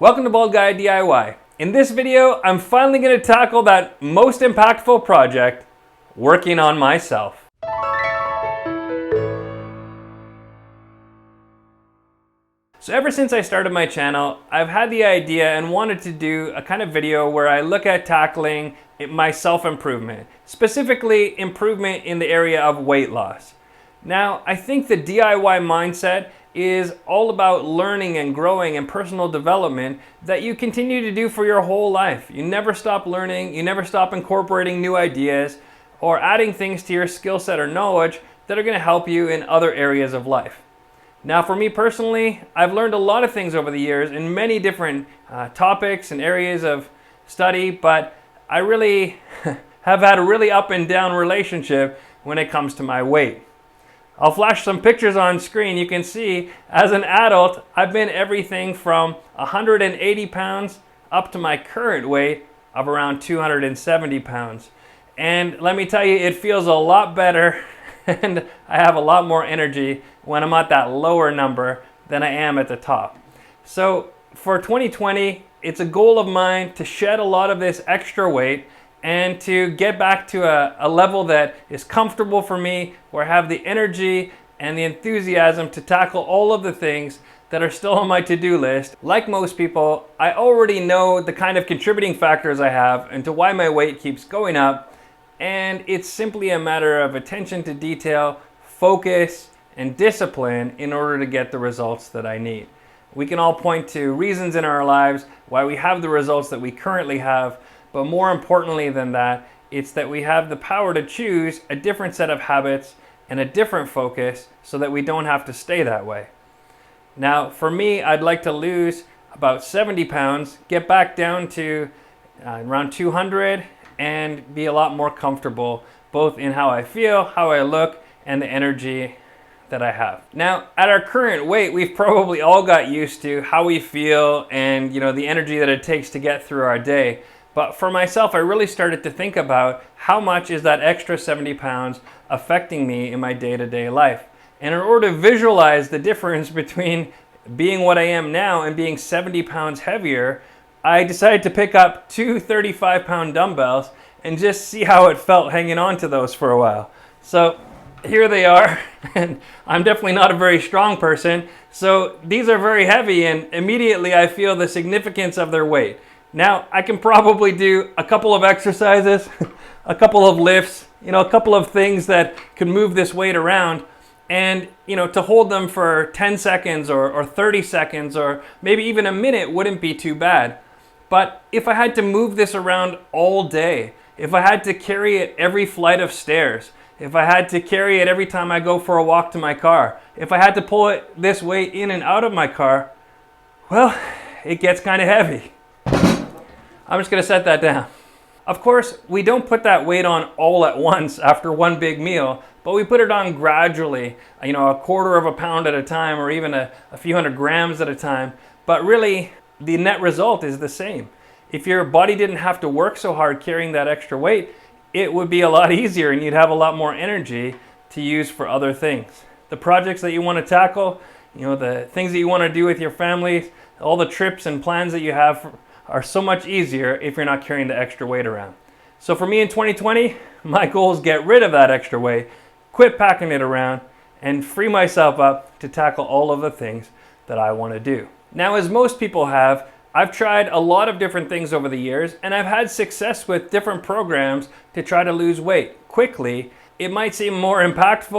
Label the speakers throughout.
Speaker 1: Welcome to Bald Guy DIY. In this video, I'm finally going to tackle that most impactful project, working on myself. So ever since I started my channel, I've had the idea and wanted to do a kind of video where I look at tackling my self-improvement, specifically improvement in the area of weight loss. Now, I think the DIY mindset is all about learning and growing and personal development that you continue to do for your whole life. You never stop learning, you never stop incorporating new ideas or adding things to your skill set or knowledge that are going to help you in other areas of life. Now, for me personally, I've learned a lot of things over the years in many different topics and areas of study, but I really have had a really up and down relationship when it comes to my weight. I'll flash some pictures on screen. You can see as an adult, I've been everything from 180 pounds up to my current weight of around 270 pounds. And let me tell you, it feels a lot better and I have a lot more energy when I'm at that lower number than I am at the top. So for 2020, it's a goal of mine to shed a lot of this extra weight and to get back to a level that is comfortable for me, where I have the energy and the enthusiasm to tackle all of the things that are still on my to-do list. Like most people, I already know the kind of contributing factors I have into why my weight keeps going up, and it's simply a matter of attention to detail, focus, and discipline in order to get the results that I need. We can all point to reasons in our lives why we have the results that we currently have, but more importantly than that, it's that we have the power to choose a different set of habits and a different focus so that we don't have to stay that way. Now, for me, I'd like to lose about 70 pounds, get back down to around 200, and be a lot more comfortable, both in how I feel, how I look, and the energy that I have. Now, at our current weight, we've probably all got used to how we feel and the energy that it takes to get through our day. But for myself, I really started to think about how much is that extra 70 pounds affecting me in my day-to-day life. And in order to visualize the difference between being what I am now and being 70 pounds heavier, I decided to pick up two 35-pound dumbbells and just see how it felt hanging on to those for a while. So here they are, and I'm definitely not a very strong person, so these are very heavy, and immediately I feel the significance of their weight. Now, I can probably do a couple of exercises, a couple of lifts, a couple of things that can move this weight around, and to hold them for 10 seconds or 30 seconds or maybe even a minute wouldn't be too bad. But if I had to move this around all day, if I had to carry it every flight of stairs, if I had to carry it every time I go for a walk to my car, if I had to pull this weight in and out of my car, well, it gets kind of heavy. I'm just going to set that down. Of course, we don't put that weight on all at once after one big meal, but we put it on gradually, a quarter of a pound at a time or even a few hundred grams at a time. But really, the net result is the same. If your body didn't have to work so hard carrying that extra weight, it would be a lot easier and you'd have a lot more energy to use for other things. The projects that you want to tackle, the things that you want to do with your family, all the trips and plans that you have are so much easier if you're not carrying the extra weight around. So for me in 2020, my goal is get rid of that extra weight, quit packing it around, and free myself up to tackle all of the things that I want to do. Now, as most people have, I've tried a lot of different things over the years, and I've had success with different programs to try to lose weight quickly. It might seem more impactful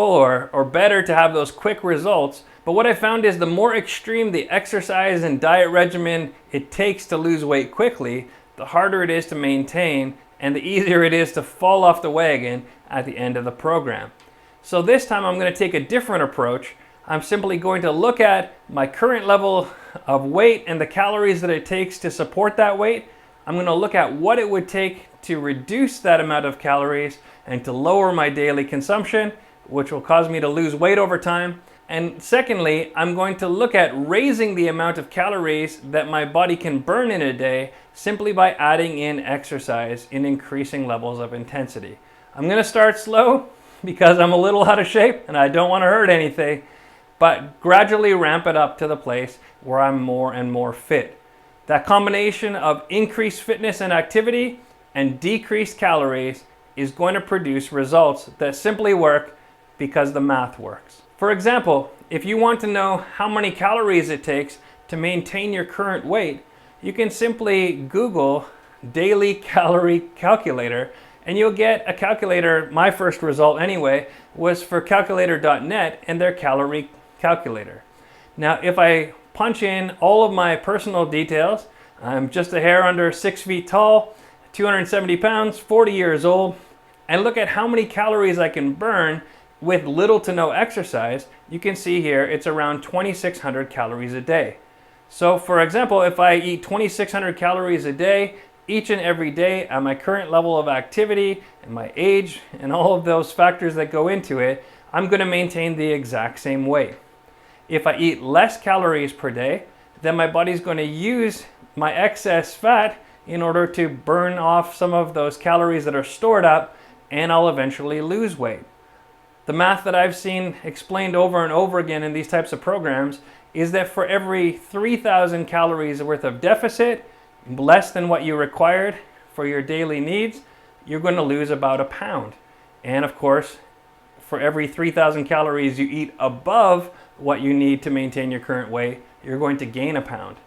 Speaker 1: or better to have those quick results, but what I found is the more extreme the exercise and diet regimen it takes to lose weight quickly, the harder it is to maintain and the easier it is to fall off the wagon at the end of the program. So this time I'm going to take a different approach. I'm simply going to look at my current level of weight and the calories that it takes to support that weight. I'm going to look at what it would take to reduce that amount of calories and to lower my daily consumption, which will cause me to lose weight over time. And secondly, I'm going to look at raising the amount of calories that my body can burn in a day simply by adding in exercise in increasing levels of intensity. I'm going to start slow because I'm a little out of shape and I don't want to hurt anything, but gradually ramp it up to the place where I'm more and more fit. That combination of increased fitness and activity and decreased calories is going to produce results that simply work because the math works. For example, if you want to know how many calories it takes to maintain your current weight, you can simply Google daily calorie calculator and you'll get a calculator. My first result anyway was for calculator.net and their calorie calculator. Now if I punch in all of my personal details, I'm just a hair under 6 feet tall, 270 pounds, 40 years old, and look at how many calories I can burn with little to no exercise, you can see here it's around 2,600 calories a day. So for example, if I eat 2,600 calories a day, each and every day at my current level of activity and my age and all of those factors that go into it, I'm going to maintain the exact same weight. If I eat less calories per day, then my body's going to use my excess fat in order to burn off some of those calories that are stored up, and I'll eventually lose weight. The math that I've seen explained over and over again in these types of programs is that for every 3,000 calories worth of deficit, less than what you required for your daily needs, you're going to lose about a pound. And of course, for every 3,000 calories you eat above what you need to maintain your current weight, you're going to gain a pound.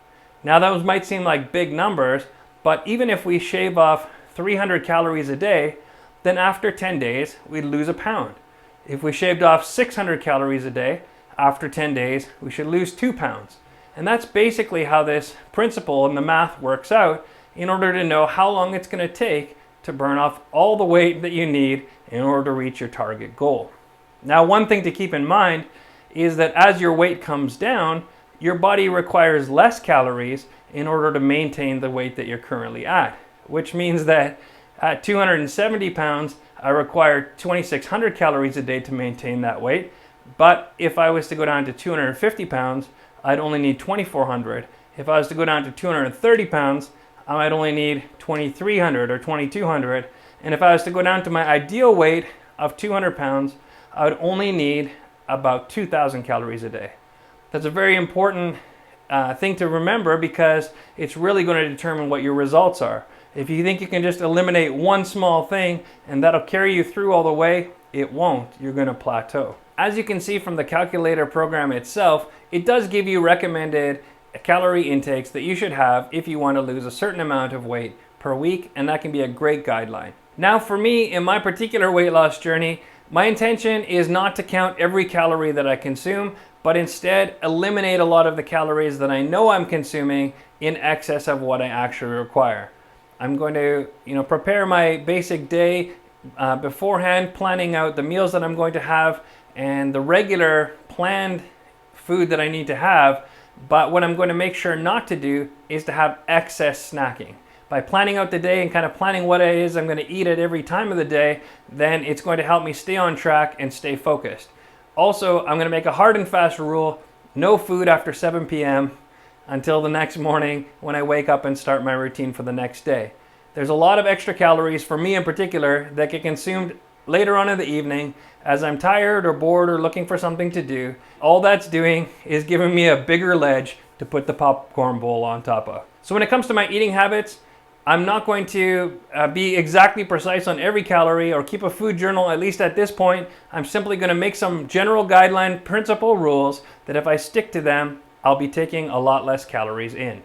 Speaker 1: Now those might seem like big numbers, but even if we shave off 300 calories a day, then after 10 days, we'd lose a pound. If we shaved off 600 calories a day, after 10 days, we should lose 2 pounds. And that's basically how this principle and the math works out in order to know how long it's going to take to burn off all the weight that you need in order to reach your target goal. Now, one thing to keep in mind is that as your weight comes down, your body requires less calories in order to maintain the weight that you're currently at, which means that at 270 pounds, I require 2,600 calories a day to maintain that weight. But if I was to go down to 250 pounds, I'd only need 2,400. If I was to go down to 230 pounds, I might only need 2,300 or 2,200. And if I was to go down to my ideal weight of 200 pounds, I would only need about 2,000 calories a day. That's a very important thing to remember because it's really going to determine what your results are. If you think you can just eliminate one small thing and that'll carry you through all the way, it won't. You're going to plateau. As you can see from the calculator program itself, it does give you recommended calorie intakes that you should have if you want to lose a certain amount of weight per week, and that can be a great guideline. Now for me, in my particular weight loss journey, my intention is not to count every calorie that I consume, but instead eliminate a lot of the calories that I know I'm consuming in excess of what I actually require. I'm going to, prepare my basic day beforehand, planning out the meals that I'm going to have and the regular planned food that I need to have. But what I'm going to make sure not to do is to have excess snacking. By planning out the day and kind of planning what it is I'm going to eat at every time of the day, then it's going to help me stay on track and stay focused. Also, I'm going to make a hard and fast rule: no food after 7 p.m. until the next morning when I wake up and start my routine for the next day. There's a lot of extra calories, for me in particular, that get consumed later on in the evening as I'm tired or bored or looking for something to do. All that's doing is giving me a bigger ledge to put the popcorn bowl on top of. So when it comes to my eating habits, I'm not going to be exactly precise on every calorie or keep a food journal, at least at this point. I'm simply going to make some general guideline principle rules that if I stick to them, I'll be taking a lot less calories in.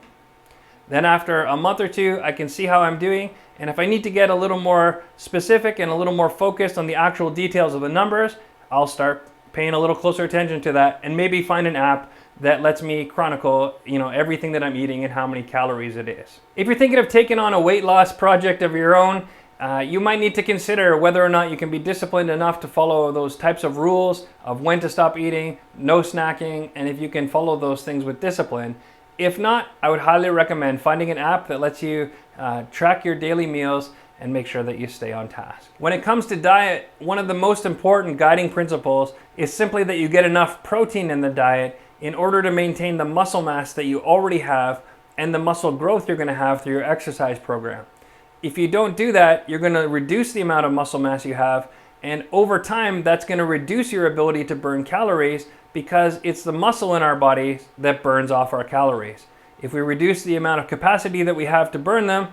Speaker 1: Then after a month or two, I can see how I'm doing. And if I need to get a little more specific and a little more focused on the actual details of the numbers, I'll start paying a little closer attention to that and maybe find an app that lets me chronicle, everything that I'm eating and how many calories it is. If you're thinking of taking on a weight loss project of your own, you might need to consider whether or not you can be disciplined enough to follow those types of rules of when to stop eating, no snacking, and if you can follow those things with discipline. If not, I would highly recommend finding an app that lets you track your daily meals and make sure that you stay on task. When it comes to diet, one of the most important guiding principles is simply that you get enough protein in the diet in order to maintain the muscle mass that you already have and the muscle growth you're going to have through your exercise program. If you don't do that, you're going to reduce the amount of muscle mass you have, and over time that's going to reduce your ability to burn calories because it's the muscle in our bodies that burns off our calories. If we reduce the amount of capacity that we have to burn them,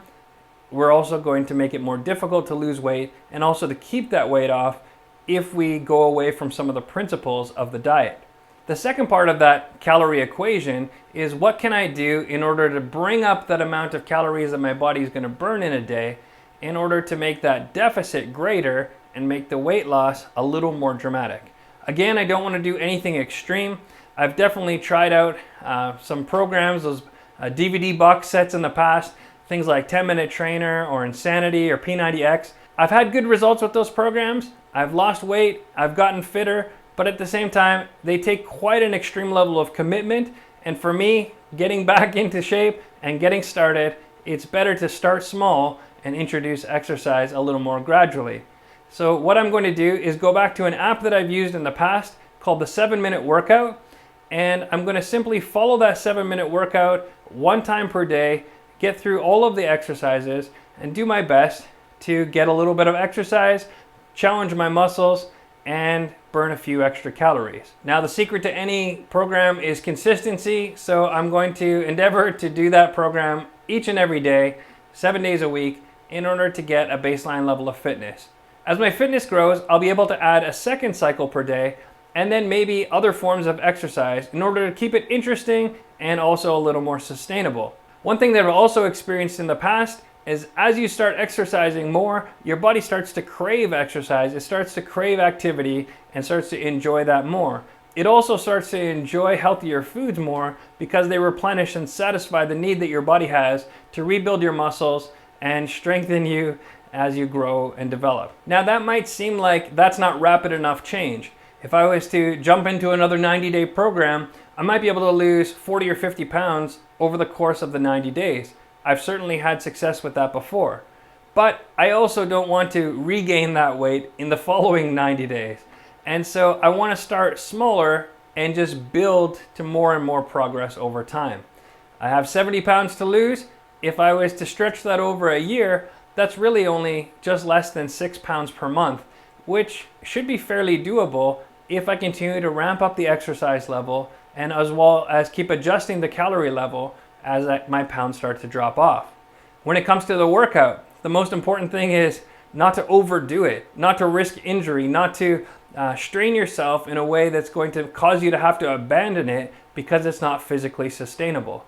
Speaker 1: we're also going to make it more difficult to lose weight and also to keep that weight off if we go away from some of the principles of the diet. The second part of that calorie equation is what can I do in order to bring up that amount of calories that my body is going to burn in a day in order to make that deficit greater and make the weight loss a little more dramatic. Again, I don't want to do anything extreme. I've definitely tried out some programs, those DVD box sets in the past, things like 10-Minute Trainer or Insanity or P90X. I've had good results with those programs. I've lost weight, I've gotten fitter, but at the same time, they take quite an extreme level of commitment. And for me, getting back into shape and getting started, it's better to start small and introduce exercise a little more gradually. So what I'm going to do is go back to an app that I've used in the past called the 7-Minute Workout. And I'm going to simply follow that 7-minute workout one time per day, get through all of the exercises, and do my best to get a little bit of exercise, challenge my muscles, and burn a few extra calories. Now, the secret to any program is consistency, so I'm going to endeavor to do that program each and every day, 7 days a week, in order to get a baseline level of fitness. As my fitness grows, I'll be able to add a second cycle per day, and then maybe other forms of exercise in order to keep it interesting and also a little more sustainable. One thing that I've also experienced in the past is as you start exercising more, your body starts to crave exercise, it starts to crave activity and starts to enjoy that more. It also starts to enjoy healthier foods more because they replenish and satisfy the need that your body has to rebuild your muscles and strengthen you as you grow and develop. Now, that might seem like that's not rapid enough change. If I was to jump into another 90-day program, I might be able to lose 40 or 50 pounds over the course of the 90 days. I've certainly had success with that before. But I also don't want to regain that weight in the following 90 days. And so I want to start smaller and just build to more and more progress over time. I have 70 pounds to lose. If I was to stretch that over a year, that's really only just less than 6 pounds per month, which should be fairly doable if I continue to ramp up the exercise level and as well as keep adjusting the calorie level as my pounds start to drop off. When it comes to the workout, the most important thing is not to overdo it, not to risk injury, not to strain yourself in a way that's going to cause you to have to abandon it because it's not physically sustainable.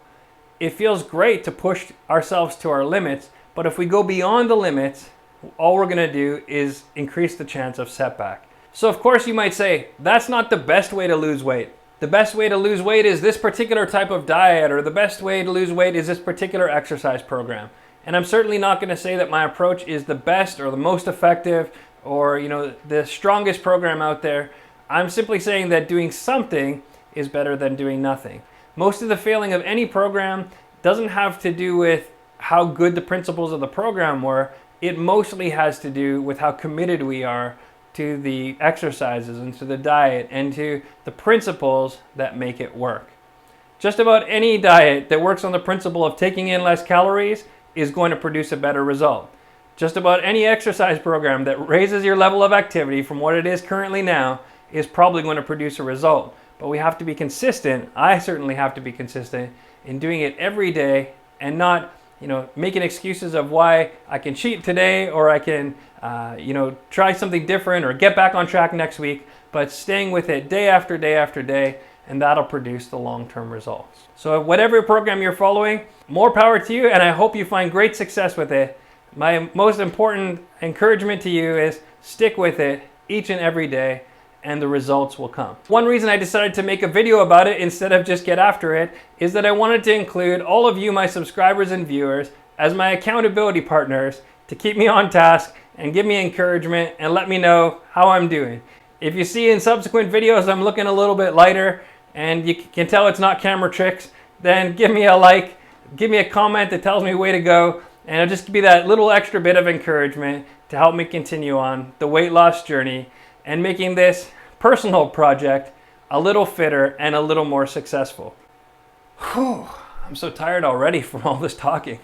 Speaker 1: It feels great to push ourselves to our limits, but if we go beyond the limits, all we're going to do is increase the chance of setback. So of course you might say, that's not the best way to lose weight. The best way to lose weight is this particular type of diet, or the best way to lose weight is this particular exercise program. And I'm certainly not going to say that my approach is the best or the most effective or the strongest program out there. I'm simply saying that doing something is better than doing nothing. Most of the failing of any program doesn't have to do with how good the principles of the program were. It mostly has to do with how committed we are to the exercises and to the diet and to the principles that make it work. Just about any diet that works on the principle of taking in less calories is going to produce a better result. Just about any exercise program that raises your level of activity from what it is currently now is probably going to produce a result. But we have to be consistent. I certainly have to be consistent in doing it every day and not making excuses of why I can cheat today or I can try something different or get back on track next week, but staying with it day after day after day, and that'll produce the long-term results. So whatever program you're following, more power to you, and I hope you find great success with it. My most important encouragement to you is stick with it each and every day, and the results will come. One reason I decided to make a video about it instead of just get after it is that I wanted to include all of you, my subscribers and viewers, as my accountability partners to keep me on task and give me encouragement and let me know how I'm doing. If you see in subsequent videos I'm looking a little bit lighter and you can tell it's not camera tricks, then give me a like, give me a comment that tells me way to go, and it'll just be that little extra bit of encouragement to help me continue on the weight loss journey and making this personal project a little fitter and a little more successful. Whew, I'm so tired already from all this talking.